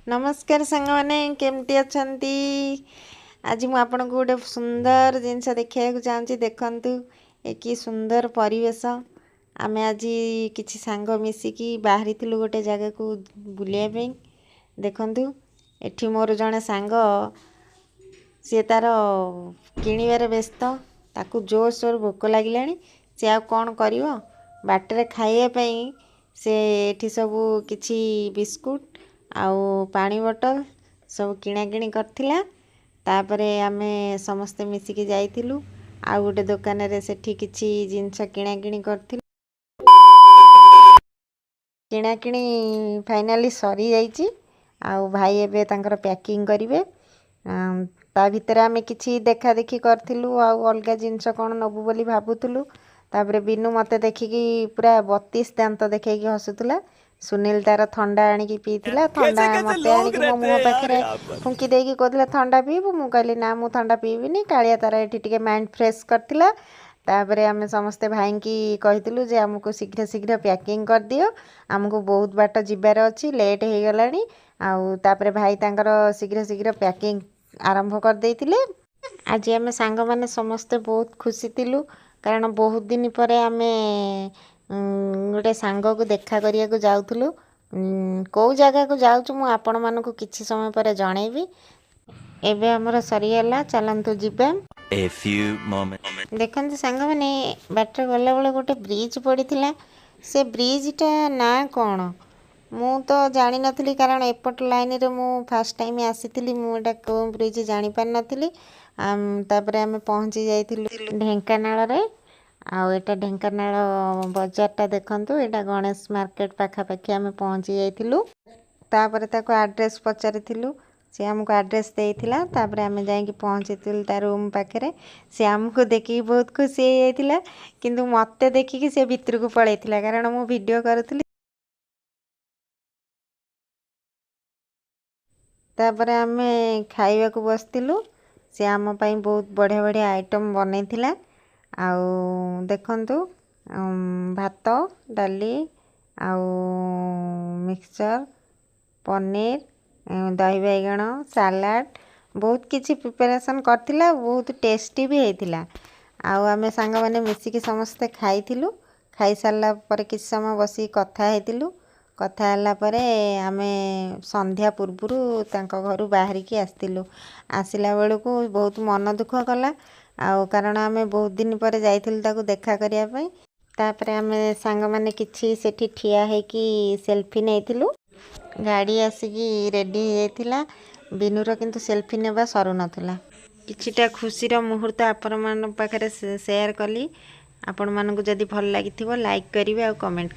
नमस्कार सांग मैंने केमती अच्छा आज मु आपन को गोटे सुंदर जिनस देखा चाहूँगी देखु कि सुंदर परिवेश आम आज किसी सांग मिसिकी बाहरी गोटे जगह को बुलाइया देखु एठी मोर जड़े सांग सी तार किणवार व्यस्त ताकू जोर सोर भोक लगिला सी आ कौन कर बाटर खाइबापी से एठी सब किछि बिस्कुट आउ पानी बोतल सब किणाकिणी करथिला तापरे आमे समस्ते मिसिकी जाइथिलु आ गोटे दुकान रे सेठी किछि जिंस किणाकिणी करथिलु किणाकिणी फाइनाली सरी जाइछि आउ भाई एबे तांकर पैकिंग करिवे ता भितर आमे किछि देखा देखी करथिलु आउ अलगा जिंस कोन नबु बोली भाबुथुलु तापरे बिनु मते देखिकी पूरा 32 दांत देखैकी हसुथुला सुनील तार ठंडा आनिकी पीथिला ठंडा मते आनिकी मो मुह पाखरे फुंकी देकी कहथिला ठंडा पीबु मु कहली ना मु ठंडा पीबिनी कालिया तार एठी टिके माइंड फ्रेश करथिला तापरे आमे समस्ते भाई की कहिथिलु जे हमकु शीघ्र शीघ्र पैकिंग कर दियो हमकु बहुत बाट जिबार अछि लेट हे गलानी आउ तापरे भाई तांकर शीघ्र शीघ्र पैकिंग आरंभ कर देइथिले आज आमे सांग माने समस्ते बहुत खुशी थिलु कारण बहुत दिन पर आमे गोटे सांग को देखा करिया को जाउथुलु कौ जगह को जाउछु मु आपण मानको किछि समय पर जणेबी एबे हमर सरीगला चलंतु जिबे A few moments. देखते सांग मैंने बाटर गला बेले गोटे ब्रिज पड़ीथिला से ब्रिजटा ना कौन मु तो जानी नथली कारण एपट लाइन रे मु फर्स्ट टाइम आसीथिली मु एटा को ब्रिज जानी पार नथली तापरे आमे पहुंची जाइथिलु ढेंकानाल रे आ एटा ढेंकानाल बाजारटा देखंतु एटा गणेश मार्केट पाखा पाखी आमे पहुंची जाइथिलु तापरे ताको एड्रेस पचारिथिलु से आमको एड्रेस देइथिला तापरे आमे जाइकी पहुंचीथिलु ता रूम पाखरे से आमको देखि बहुत खुशी हे जाइथिला किंतु मते देखिकी से भितर को पळैथिला कारण मु वीडियो करथुली तापरे आमे खाइबा को बसथिलु से आम पई बहुत बढ़िया बढ़िया आइटम बनैथिला आउ देखंतु भात डाली आउ मिक्सचर पनीर दही बैगण सलाड बहुत किछि प्रिपरेशन करथिला बहुत टेस्टी भी हेतिला आउ आमे सांग माने मिसिकी समस्ते खाइथिलु खाई सारला पर किछि समय बसी कथा हेतिलु कथा हला परे आमे संध्या पूर्वरु तांको घरु बाहरी की आस्तिलु आसिला बेलको बहुत मन दुख कला आउ कारण आमे बहुत दिन पर जाइथिलु ताको देखा करिया पई तापरे आमे सांग माने किछि सेठी ठिया हे की सेल्फी नेथिलु गाड़ी आसिकी रेडी हो जाइथिला बिनुर किंतु सेल्फी नेबा सरू नथला किछिटा खुशीर मुहूर्त आपण मान पाखरे शेयर कली आपण मानकु जदी भल लागिथिबो लाइक करिवे आ कमेंट